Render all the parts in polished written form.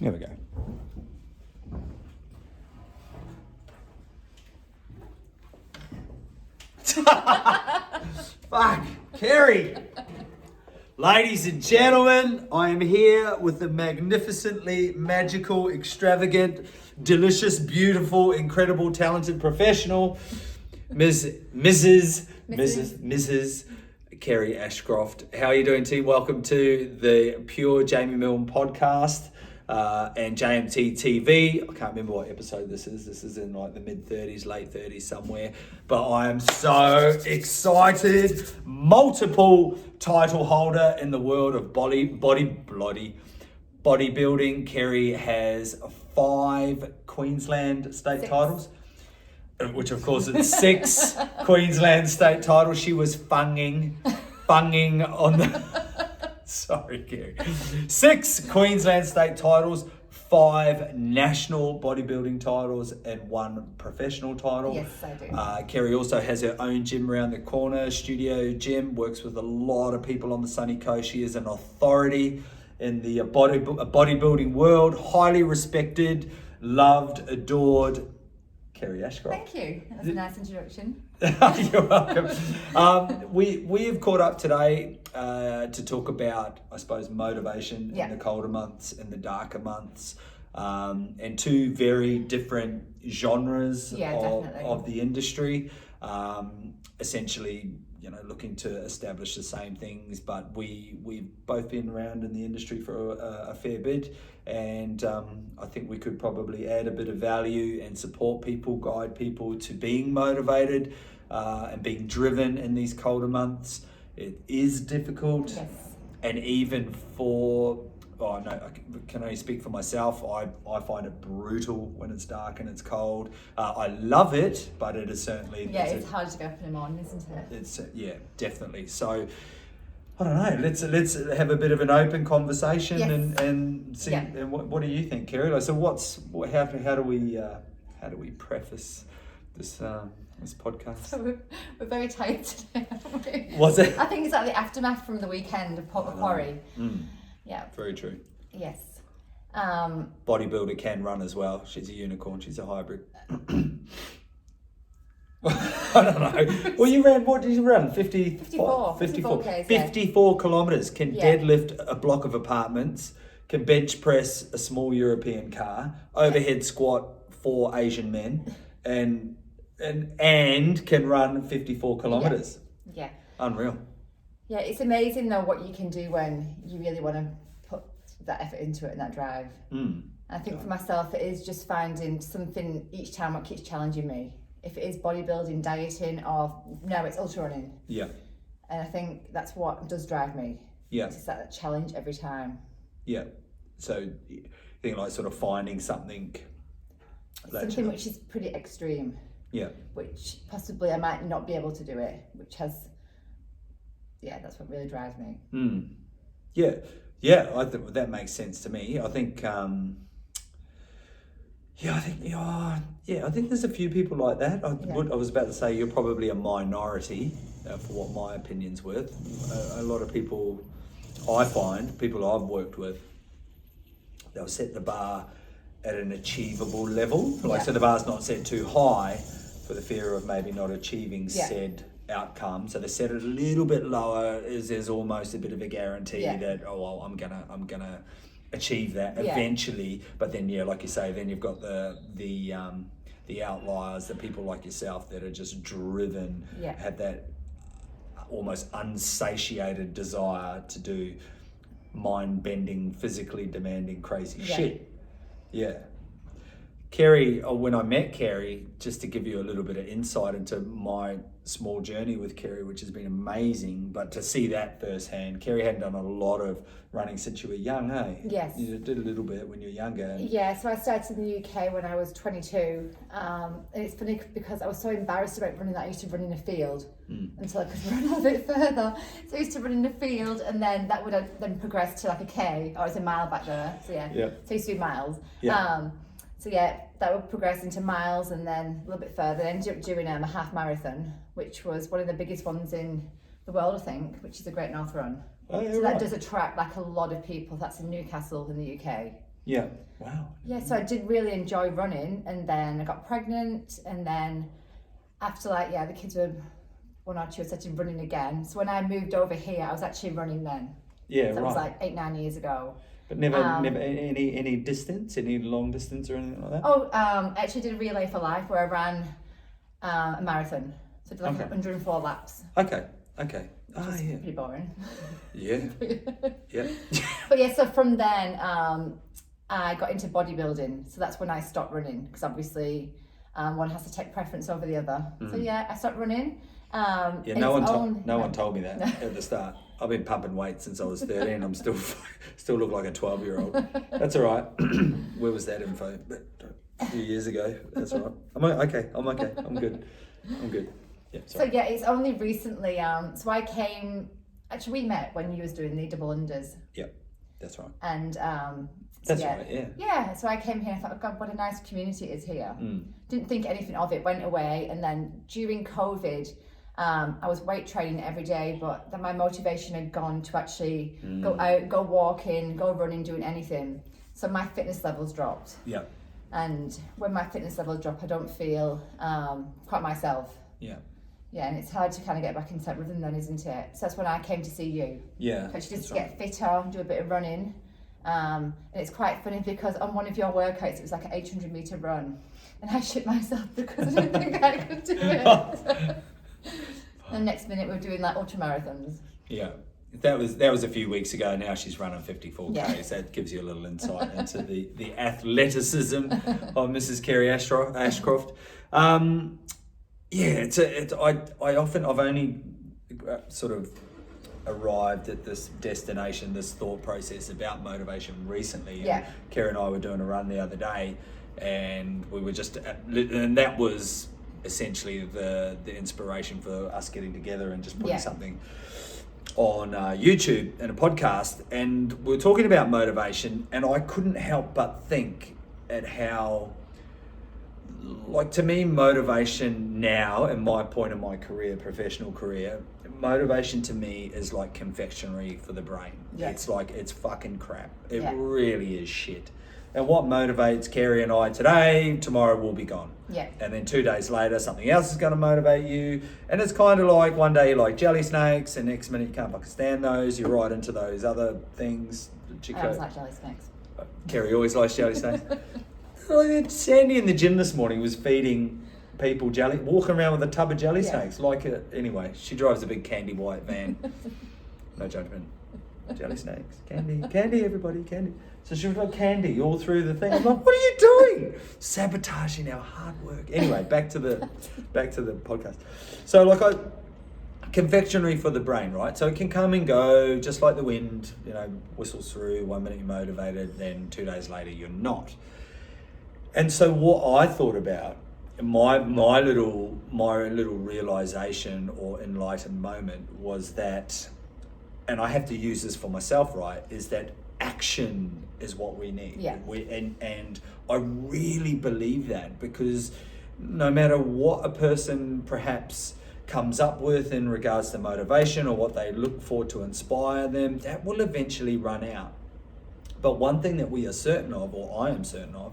Here we go. Fuck, Kerry. Ladies and gentlemen, I am here with the magnificently magical, extravagant, delicious, beautiful, incredible, talented professional, Mrs. Kerry Ashcroft. How are you doing, team? Welcome to the Pure Jamie Milne podcast and JMTTv. I can't remember what episode this is. This is in like the mid-30s, late 30s somewhere. But I am so excited. Multiple title holder in the world of bodybuilding. Kerry has 5 Queensland state titles. Which of course it's 6 Queensland state titles. She was funging on the sorry, Kerry. 6 Queensland state titles, 5 national bodybuilding titles, and 1 professional title. Yes, I do. Kerry also has her own gym around the corner, studio gym, works with a lot of people on the sunny coast. She is an authority in the bodybuilding world, highly respected, loved, adored. Kerry Ashcroft. Thank you. That was a nice introduction. You're welcome. We have caught up today to talk about, I suppose, motivation in the colder months and the darker months, and 2 very different genres of the industry. Essentially, looking to establish the same things, but we've both been around in the industry for a fair bit, and I think we could probably add a bit of value and support people, guide people to being motivated and being driven in these colder months. It is difficult, yes. And even for I can only speak for myself. I find it brutal when it's dark and it's cold. I love it, but it is certainly... Yeah, it's hard to go up in the morning, isn't it? It's definitely. So, I don't know. Let's have a bit of an open conversation and see. Yeah. And what do you think, Kerry? Like, so how do we preface this podcast? So we're very tired today, aren't we? Was it? I think it's like the aftermath from the weekend of Port Macquarie. Yeah. Very true. Yes. Bodybuilder can run as well. She's a unicorn. She's a hybrid. I don't know. Well, what did you run? 54 Ks, 54 kilometres. Can deadlift a block of apartments. Can bench press a small European car. Overhead squat 4 Asian men. And can run 54 kilometres. Yeah. Unreal. Yeah, it's amazing though what you can do when you really want to put that effort into it and that drive. I think for myself, it is just finding something each time what keeps challenging me. If it is bodybuilding, dieting, or no, it's ultra running. Yeah. And I think that's what does drive me. Yeah. It's just that challenge every time. Yeah. So you think like sort of finding something which is pretty extreme. Yeah. Which possibly I might not be able to do it, that's what really drives me. Yeah, I think that makes sense to me. I think, I think there's a few people like that. I was about to say you're probably a minority for what my opinion's worth. A lot of people, I find, people I've worked with, they'll set the bar at an achievable level. So the bar's not set too high for the fear of maybe not achieving said outcome. So they set it a little bit lower, there's almost a bit of a guarantee that I'm gonna achieve that eventually. But then like you say, then you've got the outliers, the people like yourself that are just driven, have that almost unsatiated desire to do mind-bending, physically demanding, crazy shit. Yeah. Kerry, when I met Kerry, just to give you a little bit of insight into my small journey with Kerry, which has been amazing, but to see that firsthand, Kerry hadn't done a lot of running since you were young, eh? Yes. You did a little bit when you were younger. Yeah, so I started in the UK when I was 22. And it's funny because I was so embarrassed about running that I used to run in a field until I could run a little bit further. So I used to run in a field, and then that would then progress to like a K, or it's a mile back there. So so I used to do miles. That would progress into miles, and then a little bit further. I ended up doing a half marathon, which was one of the biggest ones in the world, I think, which is the Great North Run. Oh, yeah, so that does attract like a lot of people. That's in Newcastle in the UK. Yeah. Wow. Yeah, so I did really enjoy running, and then I got pregnant, and then after the kids were 1 or 2, I started running again. So when I moved over here, I was actually running then. Yeah, So that right. was 8-9 years ago. But never any distance, any long distance or anything like that? I actually did a relay for life where I ran a marathon. So I did 104 laps. Okay. Which is pretty boring. Yeah. Yeah. But yeah, so from then I got into bodybuilding. So that's when I stopped running, because obviously one has to take preference over the other. So yeah, I stopped running. No one told me that at the start. I've been pumping weight since I was 13. I'm still look like a 12-year-old. That's all right. Where was that info? A few years ago. That's all right. I'm okay. I'm good. Yeah. Sorry. So yeah, it's only recently. So I came. Actually, we met when you was doing the double unders. Yep, that's right. And that's right. Yeah. Yeah. So I came here. I thought, oh God, what a nice community it is here. Didn't think anything of it. Went away, and then during COVID. I was weight training every day, but then my motivation had gone to actually go out, go walking, go running, doing anything. So my fitness levels dropped. Yeah. And when my fitness levels drop, I don't feel quite myself. Yeah. Yeah, and it's hard to kind of get back into that rhythm then, isn't it? So that's when I came to see you. Yeah. Actually, just to get fitter, do a bit of running. And it's quite funny because on one of your workouts, it was like an 800-meter run. And I shit myself because I didn't think I could do it. The next minute we're doing ultra marathons. Yeah, that was a few weeks ago. Now she's running 54Ks. Yeah. That gives you a little insight into the athleticism of Mrs. Kerry Ashcroft. I've only sort of arrived at this destination, this thought process about motivation recently. Yeah. Kerry and I were doing a run the other day, and we were and that was essentially the inspiration for us getting together and just putting something on YouTube and a podcast. And we were talking about motivation, and I couldn't help but think at how, to me, motivation now, in my point of my career, professional career, motivation to me is like confectionery for the brain. Yeah. It's fucking crap. It Yeah. really is shit. And what motivates Kerry and I today, tomorrow will be gone. Yeah. And then 2 days later, something else is going to motivate you. And it's kind of like one day you like jelly snakes, and next minute you can't fucking stand those. You're right into those other things. I always like jelly snakes. Kerry always likes jelly snakes. Sandy in the gym this morning was feeding people walking around with a tub of jelly snakes. Anyway, she drives a big candy white van. No judgment. Jelly snakes, candy, everybody, candy. So she was like candy all through the thing. I'm like, what are you doing? Sabotaging our hard work. Anyway, back to the podcast. So confectionery for the brain, right? So it can come and go just like the wind, whistles through. 1 minute you're motivated, then 2 days later you're not. And so what I thought about, my little realization or enlightened moment was that, and I have to use this for myself, right, is that action is what we need. Yeah. And I really believe that, because no matter what a person perhaps comes up with in regards to motivation or what they look for to inspire them, that will eventually run out. But one thing that we are certain of, or I am certain of,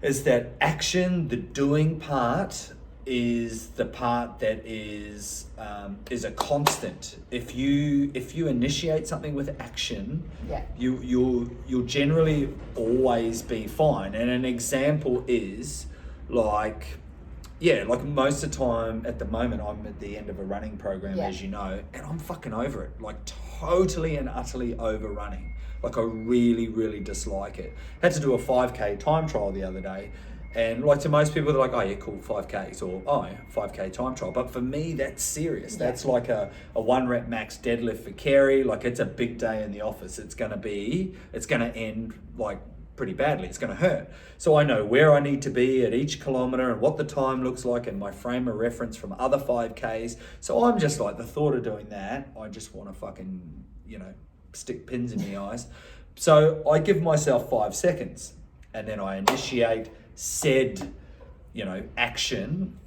is that action, the doing part, is the part that is a constant. If you initiate something with action, you'll generally always be fine. And an example is like most of the time at the moment, I'm at the end of a running program, as you know, and I'm fucking over it, totally and utterly over running. I really, really dislike it. Had to do a 5K time trial the other day. And to most people, they're like, oh yeah, cool, 5Ks, or 5K time trial. But for me, that's serious. Yeah. That's like a 1 rep max deadlift for Kerry. It's a big day in the office. It's gonna end pretty badly. It's gonna hurt. So I know where I need to be at each kilometer and what the time looks like and my frame of reference from other 5Ks. So I'm just the thought of doing that, I just wanna fucking, stick pins in the eyes. So I give myself 5 seconds, and then I initiate said, action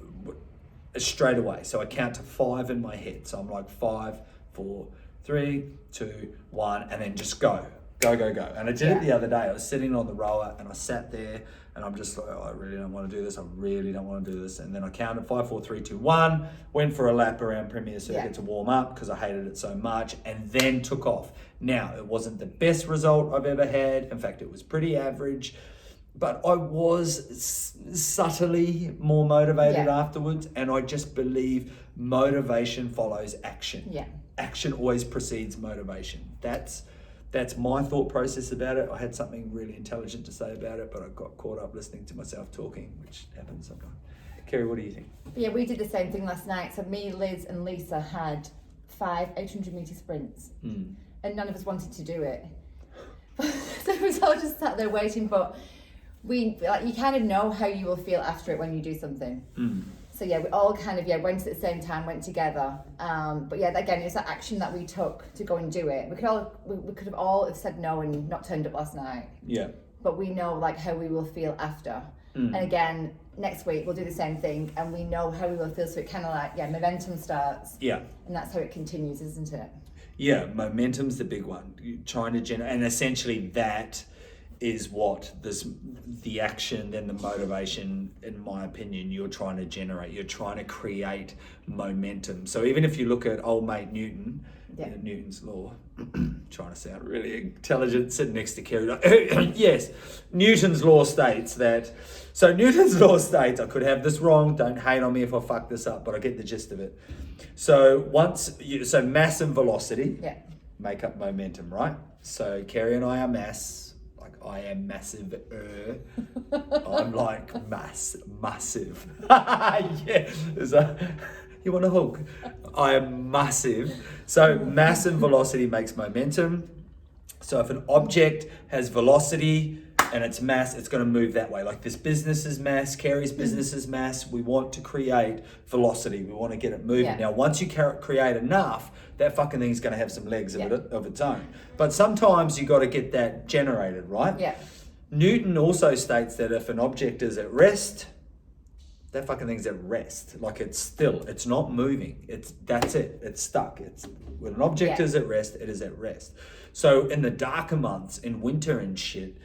straight away. So I count to 5 in my head. So I'm 5, 4, 3, 2, 1, and then just go. Go, go, go. And I did it Yeah. the other day. I was sitting on the rower and I sat there and I'm just like, oh, I really don't want to do this. I really don't want to do this. And then I counted 5, 4, 3, 2, 1, went for a lap around Premier Circuit Yeah. to warm up because I hated it so much, and then took off. Now, it wasn't the best result I've ever had. In fact, it was pretty average. But I was subtly more motivated Yeah. afterwards, and I just believe motivation follows action. Yeah. Action always precedes motivation. That's my thought process about it. I had something really intelligent to say about it, but I got caught up listening to myself talking, which happens sometimes. Kerry, what do you think? Yeah, we did the same thing last night. So me, Liz and Lisa had 5 800-metre sprints, and none of us wanted to do it. So we was all just sat there waiting, but you kind of know how you will feel after it when you do something. So yeah, we all kind of went at the same time, went together. But yeah, again, it's that action that we took to go and do it. We could have all said no and not turned up last night. Yeah. But we know like how we will feel after. And again, next week we'll do the same thing, and we know how we will feel. So it kind of like momentum starts. Yeah. And that's how it continues, isn't it? Yeah, momentum's the big one. You're trying to generate, and essentially that is what the action, then the motivation, in my opinion, you're trying to generate. You're trying to create momentum. So even if you look at old mate Newton, Newton's law, trying to sound really intelligent, sitting next to Kerry, like, yes, Newton's law states that. So Newton's law states, I could have this wrong, don't hate on me if I fuck this up, but I get the gist of it. So so mass and velocity make up momentum, right? So Kerry and I are mass. I am massive. I'm like massive. Yeah. You want a hug? I am massive. So mass and velocity makes momentum. So if an object has velocity and its mass, it's going to move that way. Like this business is mass, Kerry's business is mass. We want to create velocity. We want to get it moving. Yeah. Now, once you create enough, that fucking thing's going to have some legs of its own. But sometimes you got to get that generated, right? Yeah. Newton also states that if an object is at rest, that fucking thing's at rest. Like it's still, it's not moving. That's it. It's stuck. When an object is at rest, it is at rest. So in the darker months, in winter and shit,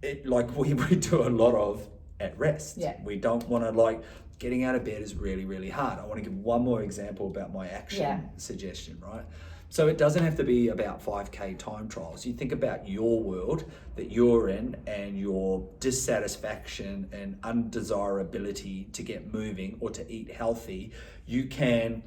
we do a lot of at rest. Yeah. We don't want to getting out of bed is really, really hard. I want to give one more example about my action suggestion, right? So it doesn't have to be about 5K time trials. You think about your world that you're in and your dissatisfaction and undesirability to get moving or to eat healthy. You can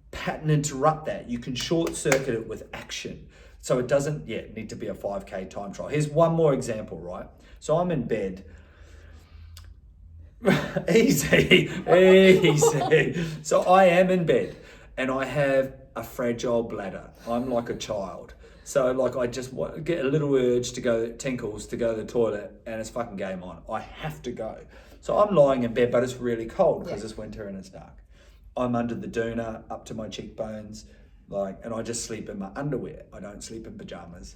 pattern interrupt that. You can short circuit it with action. So it doesn't need to be a 5K time trial. Here's one more example, right? So I'm in bed. Easy. So I am in bed and I have a fragile bladder. I'm like a child. So I just get a little urge to go, tinkles, to go to the toilet, and it's fucking game on. I have to go. So I'm lying in bed, but it's really cold because it's winter and it's dark. I'm under the doona up to my cheekbones, and I just sleep in my underwear. I don't sleep in pajamas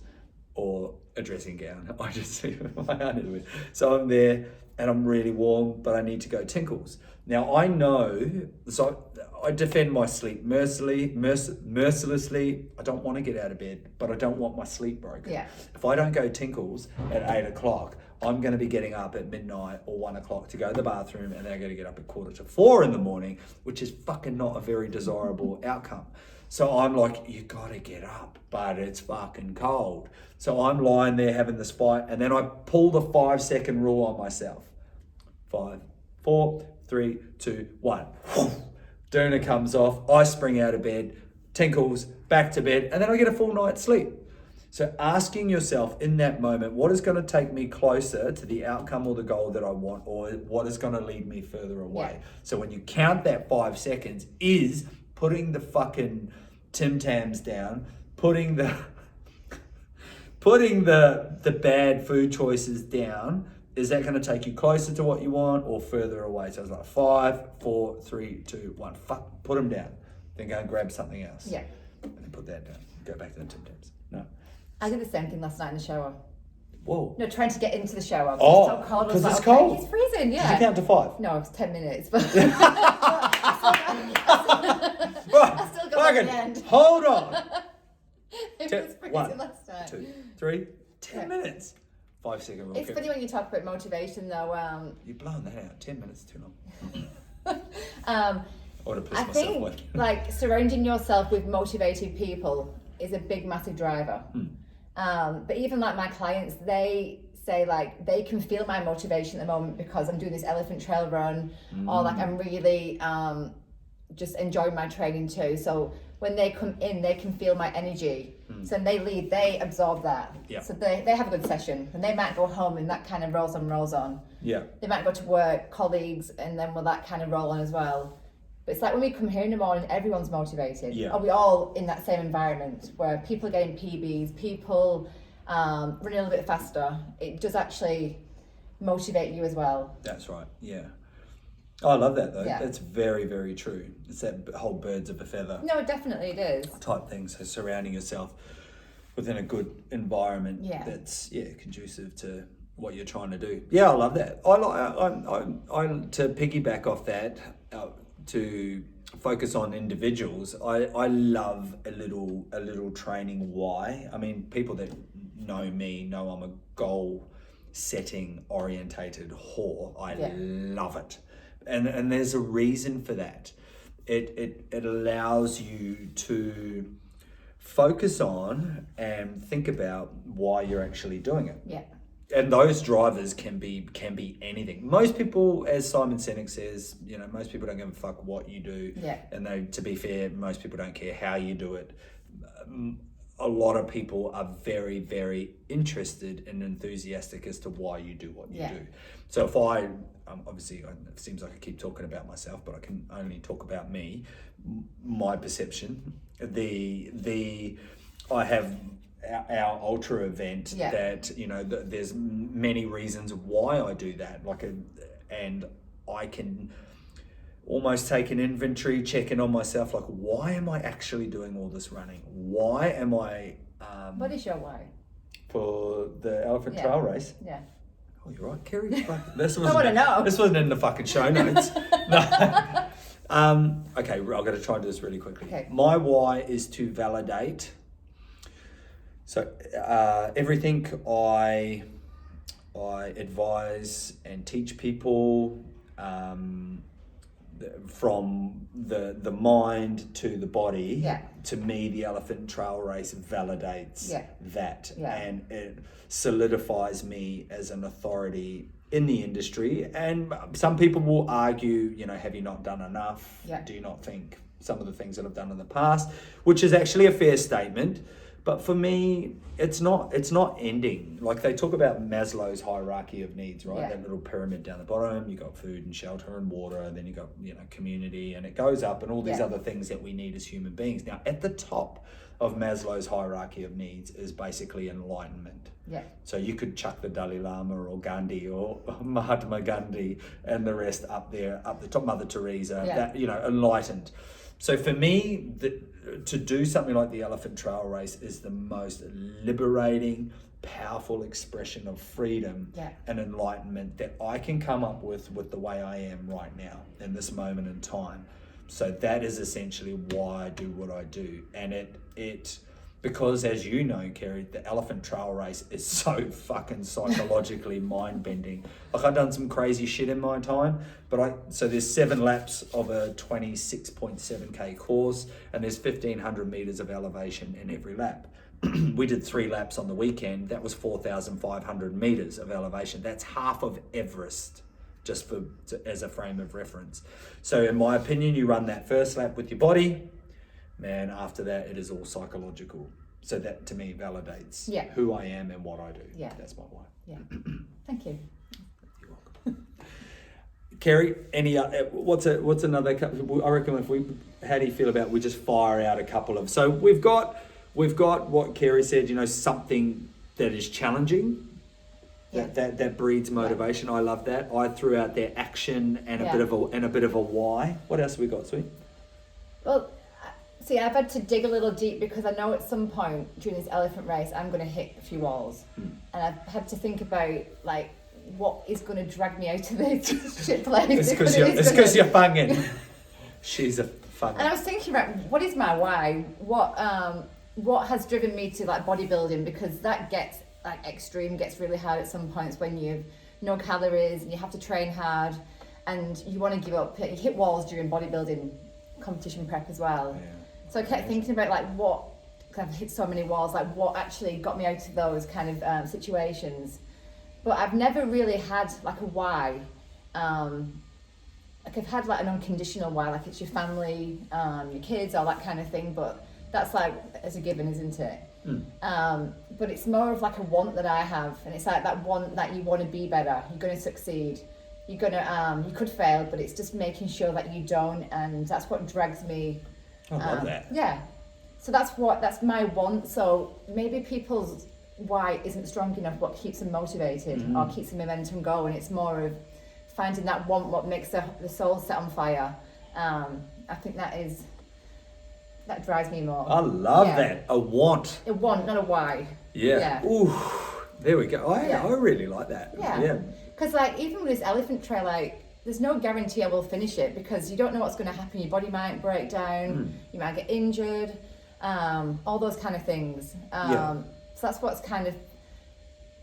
or a dressing gown. I just sleep in my underwear. So I'm there and I'm really warm, but I need to go tinkles. Now I know, so I defend my sleep mercilessly. I don't want to get out of bed, but I don't want my sleep broken. Yeah. If I don't go tinkles at 8 o'clock, I'm going to be getting up at midnight or 1 o'clock to go to the bathroom, and then I'm going to get up at 3:45 in the morning, which is fucking not a very desirable outcome. So I'm like, you got to get up, but it's fucking cold. So I'm lying there having this fight, and then I pull the 5-second rule on myself. 5, 4, 3, 2, 1. Doona comes off, I spring out of bed, tinkles, back to bed, and then I get a full night's sleep. So asking yourself in that moment, what is going to take me closer to the outcome or the goal that I want, or what is going to lead me further away? Yeah. So when you count that 5 seconds, is putting the fucking Tim Tams down, putting the bad food choices down. Is that going to take you closer to what you want or further away? So it's like 5, 4, 3, 2, 1. Fuck, put them down. Then go and grab something else. Yeah. And then put that down. Go back to the Tim Tams. No. I did the same thing last night in the shower. Whoa. No, trying to get into the shower. Oh, because it's cold. It's freezing, yeah. Did you count to 5? No, it was 10 minutes. But right. I still got to the end. Hold on. It was freezing last night. 2, 3, 10 minutes. 5 second rule. It's funny when you talk about motivation, though. You're blowing that out. 10 minutes too long. I I think like surrounding yourself with motivated people is a big, massive driver. But even like my clients, they say like they can feel my motivation at the moment because I'm doing this elephant trail run, or like I'm really just enjoying my training too. So when they come in, they can feel my energy. So when they leave, they absorb that. So they have a good session, and they might go home and that kind of rolls on. They might go to work, colleagues, and then will that kind of roll on as well. But it's like when we come here in the morning, everyone's motivated. Are we all in that same environment where people are getting PBs, people running a little bit faster? It does actually motivate you as well. That's right, yeah. I love that though. Yeah. That's very, very true. It's that whole birds of a feather. No, definitely it is. Type thing. So surrounding yourself within a good environment that's conducive to what you're trying to do. Yeah, I love that. I to piggyback off that, to focus on individuals. I love a little training why. I mean, people that know me know I'm a goal setting orientated whore. I love it. And there's a reason for that. It allows you to focus on and think about why you're actually doing it. Yeah. And those drivers can be anything. Most people, as Simon Sinek says, most people don't give a fuck what you do. Yeah. And to be fair, most people don't care how you do it. A lot of people are very, very interested and enthusiastic as to why you do what you do. So if I, obviously it seems like I keep talking about myself, but I can only talk about me, my perception. I have our ultra event that, there's many reasons why I do that. And I can almost take an inventory, check in on myself, like, why am I actually doing all this running? Why am I... what is your why? For the Elephant Trail Race? Yeah. Oh, you're right, Kerry. This I want to know. This wasn't in the fucking show notes. No. Okay, I've got to try and do this really quickly. Okay. My why is to validate. So everything I advise and teach people, from the mind to the body, to me the Elephant Trail Race validates that, and it solidifies me as an authority in the industry. And some people will argue, have you not done enough? Do you not think some of the things that I've done in the past? Which is actually a fair statement. But for me, it's not ending. Like they talk about Maslow's hierarchy of needs, right? That little pyramid down the bottom, you got food and shelter and water, and then you got, community, and it goes up, and all these other things that we need as human beings. Now, at the top of Maslow's hierarchy of needs is basically enlightenment. So you could chuck the Dalai Lama or Gandhi or Mahatma Gandhi and the rest up there, up the top, Mother Teresa, that, enlightened. So for me, to do something like the Elephant Trail Race is the most liberating, powerful expression of freedom and enlightenment that I can come up with the way I am right now in this moment in time. So that is essentially why I do what I do. And it because, as you know, Kerry, the Elephant Trail Race is so fucking psychologically mind-bending. Like, I've done some crazy shit in my time, so there's 7 laps of a 26.7k course, and there's 1,500 meters of elevation in every lap. We did 3 laps on the weekend. That was 4,500 meters of elevation. That's half of Everest, just as a frame of reference. So in my opinion, you run that first lap with your body, man, after that, it is all psychological. So that, to me, validates who I am and what I do. That's my why. Thank you. You're welcome. Kerry, what's another couple? I reckon how do you feel about we just fire out a couple of, so we've got what Kerry said, something that is challenging, that breeds motivation. I love that. I threw out their action and a bit of a why. What else have we got, sweet? Well, see, I've had to dig a little deep because I know at some point during this elephant race I'm going to hit a few walls, and I've had to think about like what is going to drag me out of this shit place. It's because you're fanging. She's a fanging. And I was thinking about what is my why? What has driven me to like bodybuilding, because that gets like extreme, gets really hard at some points when you've no calories and you have to train hard and you want to give up. You hit walls during bodybuilding competition prep as well. Yeah. So I kept thinking about like what, because I've hit so many walls, like what actually got me out of those kind of situations. But I've never really had like a why. Like I've had like an unconditional why, like it's your family, your kids, all that kind of thing. But that's like as a given, isn't it? But it's more of like a want that I have, and it's like that want that you want to be better, you're going to succeed, you're going to you could fail, but it's just making sure that you don't, and that's what drags me. I love that. Yeah, so that's my want. So maybe people's why isn't strong enough, what keeps them motivated or keeps the momentum going. It's more of finding that want, what makes the soul set on fire. I think that drives me more. I love that. A want. A want, not a why. Yeah. Ooh, there we go. I really like that. Yeah. Because like even with this elephant trail, like there's no guarantee I will finish it because you don't know what's going to happen. Your body might break down. You might get injured. All those kind of things. So that's what's kind of,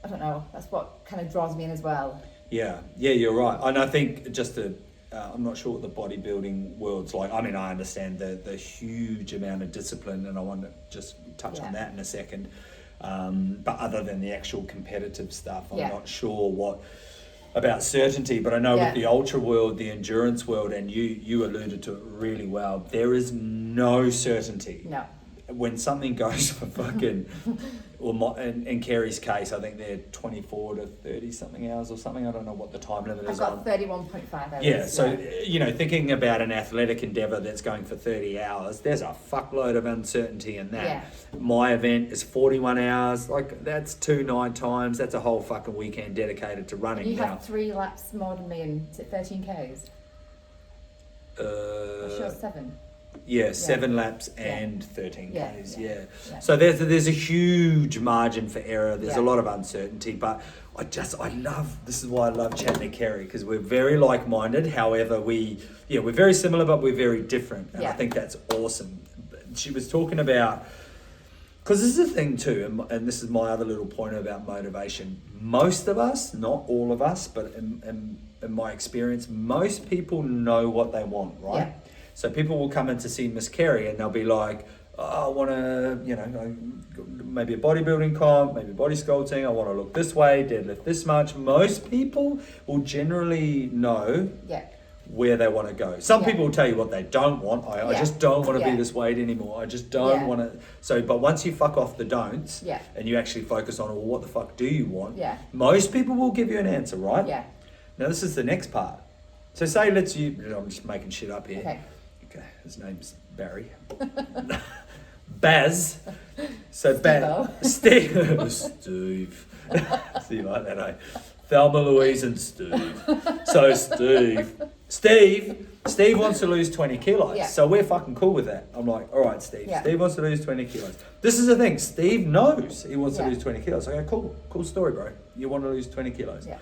I don't know. That's what kind of draws me in as well. Yeah, you're right. And I think just I'm not sure what the bodybuilding world's like. I mean, I understand the huge amount of discipline, and I want to just touch on that in a second. But other than the actual competitive stuff, I'm not sure what about certainty. But I know with the ultra world, the endurance world, and you alluded to it really well, there is no certainty. No. When something goes for fucking, in Kerry's case, I think they're 24 to 30 something hours or something. I don't know what the time limit is. I've got 31.5 hours. Yeah, so, thinking about an athletic endeavour that's going for 30 hours, there's a fuckload of uncertainty in that. Yeah. My event is 41 hours. Like, that's 2 night times. That's a whole fucking weekend dedicated to running. You have 3 laps more than me, and is it 13 Ks? I'm sure 7. Yeah, 7 laps and 13 Ks. Yeah. So there's a huge margin for error. There's a lot of uncertainty, but this is why I love chatting to Kerry, because we're very like-minded. However, we're very similar, but we're very different. And I think that's awesome. She was talking about, because this is a thing too, and this is my other little point about motivation. Most of us, not all of us, but in my experience, most people know what they want, right? Yeah. So people will come in to see Miss Kerry and they'll be like, oh, I want to, maybe a bodybuilding comp, maybe body sculpting. I want to look this way, deadlift this much. Most people will generally know where they want to go. Some people will tell you what they don't want. I just don't want to be this weight anymore. I just don't want to. So, but once you fuck off the don'ts and you actually focus on, well, what the fuck do you want? Most people will give you an answer, right? Yeah. Now, this is the next part. So say, I'm just making shit up here. Okay, his name's Barry. Baz. So Steve. Steve. See, you like that, eh? Thelma, Louise and Steve. So Steve wants to lose 20 kilos. Yeah. So we're fucking cool with that. I'm like, all right, Steve. Yeah. Steve wants to lose 20 kilos. This is the thing. Steve knows he wants to lose 20 kilos. I go, cool story, bro. You want to lose 20 kilos. Yeah.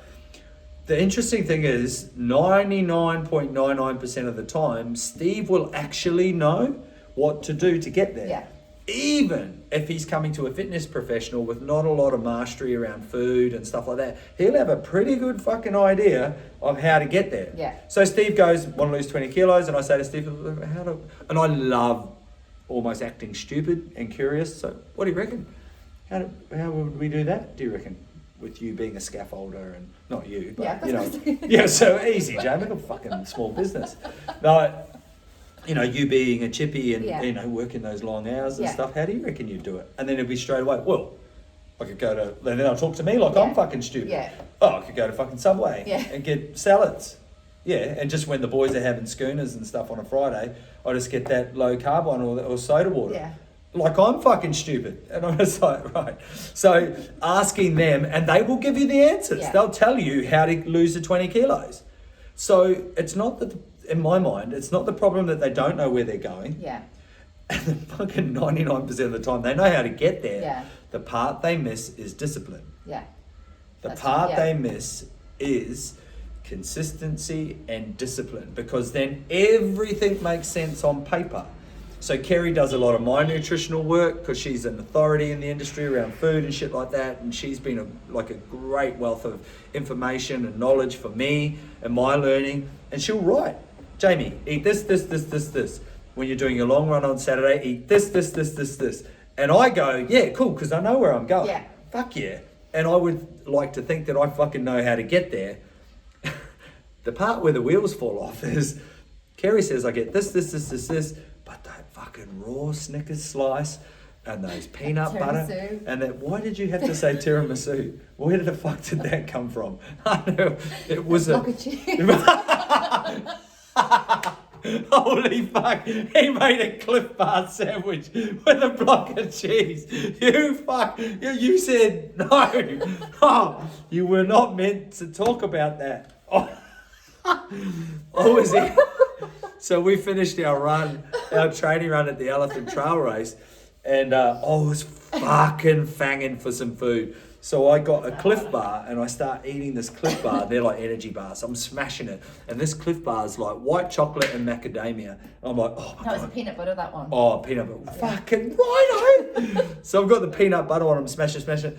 The interesting thing is 99.99% of the time, Steve will actually know what to do to get there. Yeah. Even if he's coming to a fitness professional with not a lot of mastery around food and stuff like that, he'll have a pretty good fucking idea of how to get there. Yeah. So Steve goes, want to lose 20 kilos, and I say to Steve, and I love almost acting stupid and curious. So what do you reckon? How would we do that, do you reckon? With you being a scaffolder and not you, but so easy, Jamie, a fucking small business. No, you being a chippy and working those long hours and stuff, how do you reckon you'd do it? And then it'd be straight away, well, I could go to, then they'll talk to me like I'm fucking stupid. Yeah. Oh, I could go to fucking Subway and get salads. Yeah, and just when the boys are having schooners and stuff on a Friday, I just get that low carb one or soda water. Yeah. Like I'm fucking stupid. And I'm just like, right. So asking them, and they will give you the answers. Yeah. They'll tell you how to lose the 20 kilos. So it's not that, in my mind, it's not the problem that they don't know where they're going. Yeah. And the fucking 99% of the time, they know how to get there. Yeah. The part they miss is discipline. Yeah. The part they miss is consistency and discipline, because then everything makes sense on paper. So Kerry does a lot of my nutritional work because she's an authority in the industry around food and shit like that, and she's been a great wealth of information and knowledge for me and my learning. And she'll write, Jamie, eat this, this, this, this, this. When you're doing your long run on Saturday, eat this, this, this, this, this. And I go, yeah, cool, because I know where I'm going. Yeah. Fuck yeah. And I would like to think that I fucking know how to get there. The part where the wheels fall off is Kerry says I get this, this, this, this, this, but that fucking raw Snickers slice and those peanut butter and that. Why did you have to say tiramisu? Where the fuck did that come from? I know it was a. Holy fuck! He made a Cliff Bar sandwich with a block of cheese. You fuck! You said no. Oh, you were not meant to talk about that. Oh. Oh, was it? So we finished our training run at the Elephant Trail Race, and I was fucking fanging for some food. So I got a Cliff Bar and I start eating this Cliff Bar. They're like energy bars. I'm smashing it. And this Cliff Bar is like white chocolate and macadamia. I'm like, oh my God. No, it's a peanut butter, that one. Oh, peanut butter. Fucking right. So I've got the peanut butter on. I'm smashing it.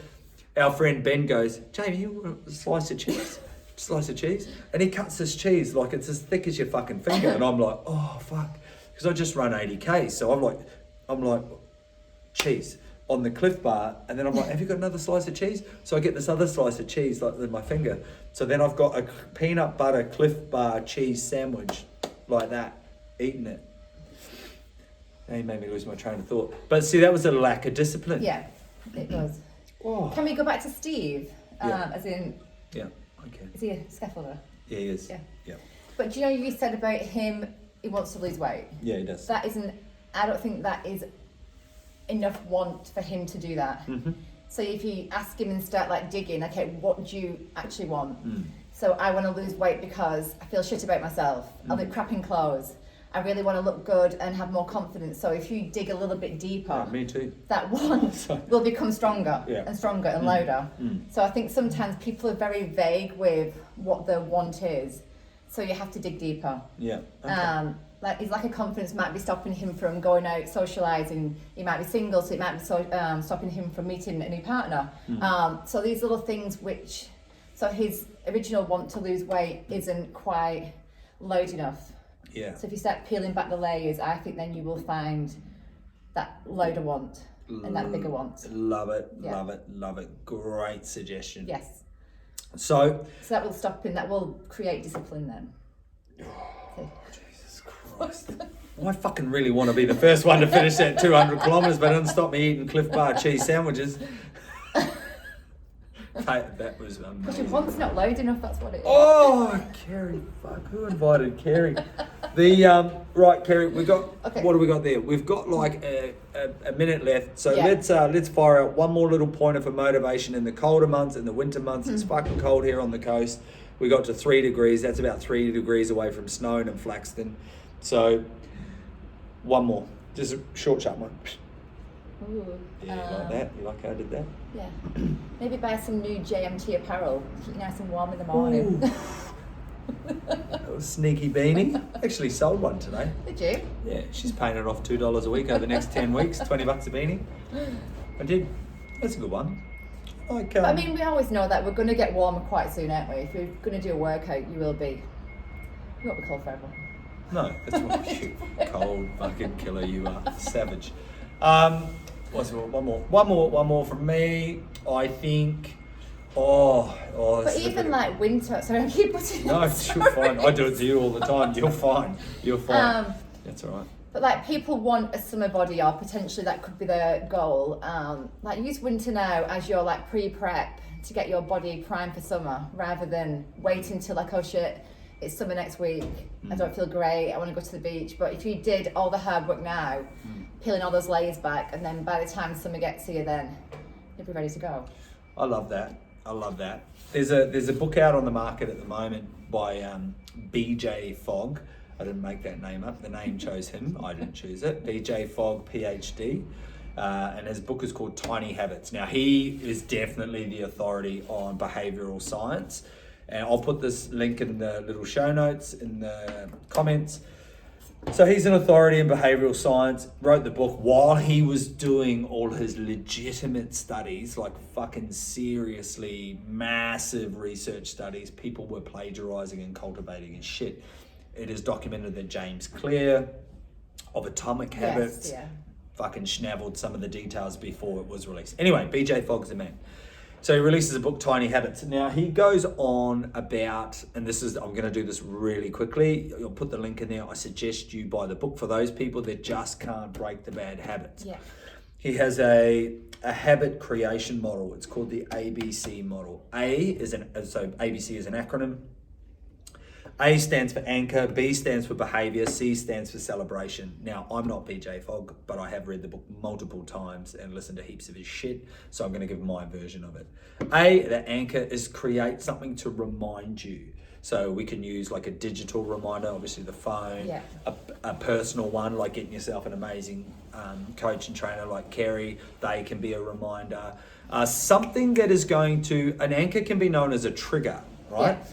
Our friend Ben goes, Jamie, you want a slice of cheese? Slice of cheese? And he cuts this cheese like it's as thick as your fucking finger. And I'm like, oh, fuck. Because I just run 80K. So I'm like, cheese on the Cliff Bar, and then I'm like, have you got another slice of cheese? So I get this other slice of cheese like with my finger. So then I've got a peanut butter Cliff Bar cheese sandwich like that, eating it. Now you made me lose my train of thought. But see, that was a lack of discipline. Yeah, it was. Oh. Can we go back to Steve? Yeah. As in, yeah, okay. Is he a scaffolder? Yeah, he is. Yeah. But do you know you said about him, he wants to lose weight? Yeah, he does. That isn't, I don't think that is enough want for him to do that. Mm-hmm. So if you ask him and start like digging, okay, what do you actually want? Mm. So I want to lose weight because I feel shit about myself. I look crap in clothes. I really want to look good and have more confidence. So if you dig a little bit deeper, me too. that want will become stronger and stronger and louder. So I think sometimes people are very vague with what their want is. So you have to dig deeper. Yeah. Okay. Like his lack of confidence might be stopping him from going out socialising. He might be single, so it might be stopping him from meeting a new partner. So these little things so his original want to lose weight isn't quite loud enough. Yeah. So if you start peeling back the layers, I think then you will find that louder want and that bigger want. Love it, love it. Great suggestion. Yes. So that will stop him, that will create discipline then. Jesus Christ. I fucking really want to be the first one to finish that 200 kilometres, but it doesn't stop me eating Cliff Bar cheese sandwiches. That was amazing. Because your want's not loud enough, that's what it is. Oh, Kerry, fuck, who invited Kerry? Right, Kerry, we got, what do we got there? We've got like a minute left, so let's fire out one more little pointer for motivation in the colder months, in the winter months. It's fucking cold here on the coast. We got to 3 degrees, that's about 3 degrees away from Snowden and Flaxton. So, one more, just a short, sharp one. Ooh, yeah, like that. You like how I did that? Yeah. Maybe buy some new JMT apparel. Keep you nice and warm in the morning. That was sneaky beanie. Actually sold one today. Did you? Yeah, she's paying it off $2 a week over the next 10 weeks, $20 a beanie. I did. That's a good one. Like, but I mean, we always know that we're going to get warmer quite soon, aren't we? If we're going to do a workout, you won't be cold forever. No, that's what you cold fucking killer you are. Savage. One more from me. I think. But even like winter. Sorry, I keep putting. No, you're fine. I do it to you all the time. You're fine. You're fine. That's all right. But like people want a summer body, or potentially that could be their goal. Like use winter now as your like pre-prep to get your body primed for summer, rather than wait until like, oh shit, it's summer next week. I don't feel great. I want to go to the beach. But if you did all the hard work now, peeling all those layers back, and then by the time summer gets here, then you'll be ready to go. I love that. There's a book out on the market at the moment by BJ Fogg. I didn't make that name up. The name chose him. I didn't choose it. BJ Fogg, PhD. And his book is called Tiny Habits. Now, he is definitely the authority on behavioural science. And I'll put this link in the little show notes, in the comments. So he's an authority in behavioural science, wrote the book while he was doing all his legitimate studies, like fucking seriously massive research studies. People were plagiarising and cultivating his shit. It is documented that James Clear of Atomic Habits fucking schnaveled some of the details before it was released. Anyway, BJ Fogg's the man. So he releases a book, Tiny Habits. Now he goes on about, and this is, I'm going to do this really quickly. I'll put the link in there. I suggest you buy the book for those people that just can't break the bad habits. Yeah. He has a habit creation model. It's called the ABC model. So ABC is an acronym. A stands for anchor, B stands for behavior, C stands for celebration. Now, I'm not BJ Fogg, but I have read the book multiple times and listened to heaps of his shit, so I'm going to give my version of it. A, the anchor, is create something to remind you. So we can use like a digital reminder, obviously the phone, a personal one, like getting yourself an amazing coach and trainer like Kerry. They can be a reminder. Something that is going to, an anchor can be known as a trigger, right? Yeah.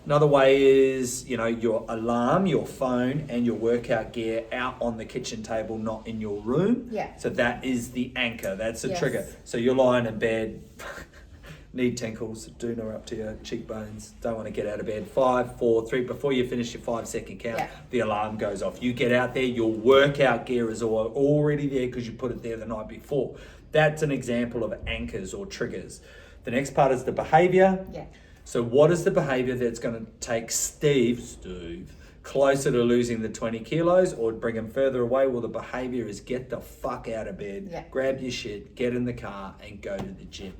Another way is, your alarm, your phone, and your workout gear out on the kitchen table, not in your room. Yeah. So that is the anchor. That's the trigger. So you're lying in bed, need tinkles, doona up to your cheekbones, don't want to get out of bed. 5, 4, 3, before you finish your 5-second count, the alarm goes off. You get out there, your workout gear is already there because you put it there the night before. That's an example of anchors or triggers. The next part is the behavior. Yeah. So what is the behavior that's going to take Steve, closer to losing the 20 kilos or bring him further away? Well, the behavior is get the fuck out of bed, grab your shit, get in the car and go to the gym.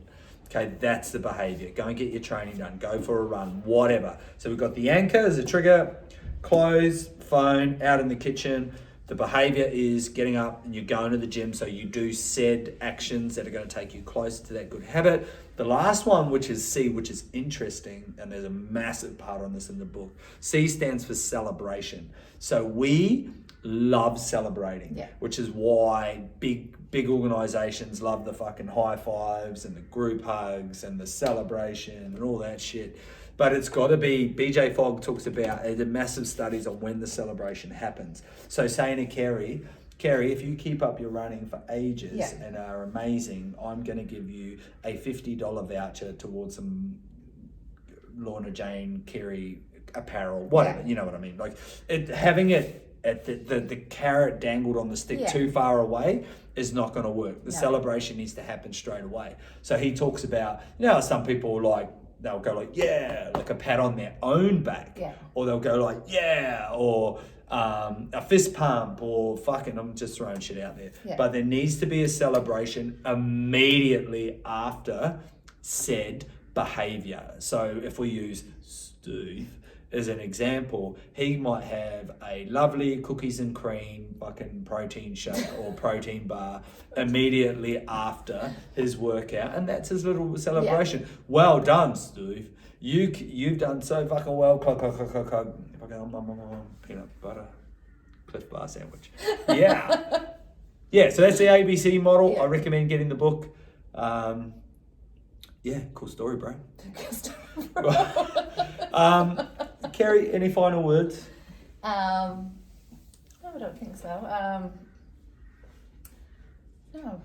Okay, that's the behavior. Go and get your training done, go for a run, whatever. So we've got the anchor as a trigger, clothes, phone, out in the kitchen. The behavior is getting up and you're going to the gym, so you do said actions that are going to take you closer to that good habit. The last one, which is C, which is interesting, and there's a massive part on this in the book. C stands for celebration. So we love celebrating, which is why big organizations love the fucking high fives and the group hugs and the celebration and all that shit. But it's got to be, BJ Fogg talks about the massive studies on when the celebration happens. So saying to Kerry, if you keep up your running for ages and are amazing, I'm going to give you a $50 voucher towards some Lorna Jane Kerry apparel, whatever, you know what I mean? Like having it at the carrot dangled on the stick too far away is not going to work. The celebration needs to happen straight away. So he talks about, some people they'll go like a pat on their own back, or they'll go like or a fist pump, or fucking, I'm just throwing shit out there. But there needs to be a celebration immediately after said behavior. So if we use Steve as an example, he might have a lovely cookies and cream fucking protein shake or protein bar immediately after his workout, and that's his little celebration. Well done, Steve. You've done so fucking well. Peanut butter Cliff Bar sandwich. So that's the ABC model. I recommend getting the book. Cool story, bro. Kerry, any final words? No, I don't think so. No.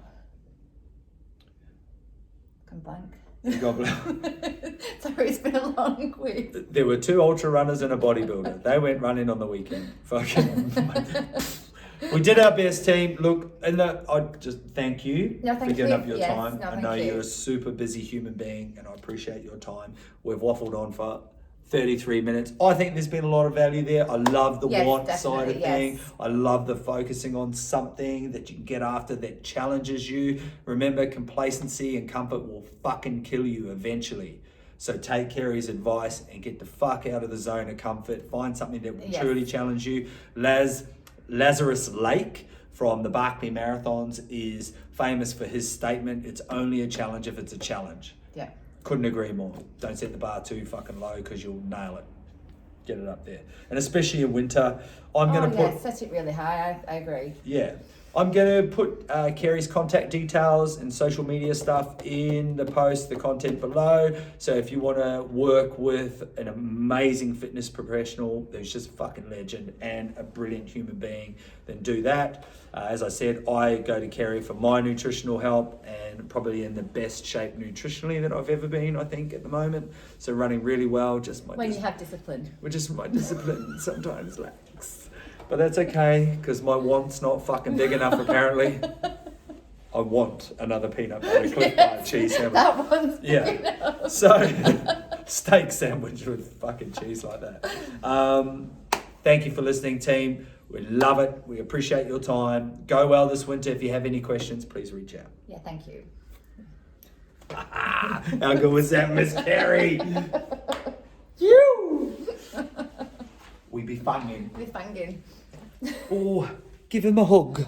I'm blank. Sorry, it's been a long week. There were 2 ultra runners and a bodybuilder. They went running on the weekend. Fucking. We did our best, team. Look, and I just thank you for giving up your time. I know you're a super busy human being, and I appreciate your time. We've waffled on for 33 minutes. I think there's been a lot of value there. I love the want side of things. I love the focusing on something that you can get after that challenges you. Remember, complacency and comfort will fucking kill you eventually. So take Kerry's advice and get the fuck out of the zone of comfort. Find something that will truly challenge you. Lazarus Lake from the Barkley Marathons is famous for his statement, it's only a challenge if it's a challenge. Yeah. Couldn't agree more. Don't set the bar too fucking low because you'll nail it. Get it up there. And especially in winter, I'm going to put... set it really high. I agree. Yeah. I'm going to put Kerry's contact details and social media stuff in the post, the content below. So if you want to work with an amazing fitness professional who's just a fucking legend and a brilliant human being, then do that. As I said, I go to Kerry for my nutritional help and probably in the best shape nutritionally that I've ever been, I think, at the moment. So running really well. When you have discipline. Just my discipline sometimes lacks. But that's okay, because my want's not fucking big enough, apparently. I want another peanut butter Cliff Bar cheese sandwich. That one's big Yeah. enough. So, steak sandwich with fucking cheese like that. Thank you for listening, team. We love it. We appreciate your time. Go well this winter. If you have any questions, please reach out. Yeah, thank you. How good was that, Miss Carrie? You! We be fanging. We're fanging. Oh, give him a hug.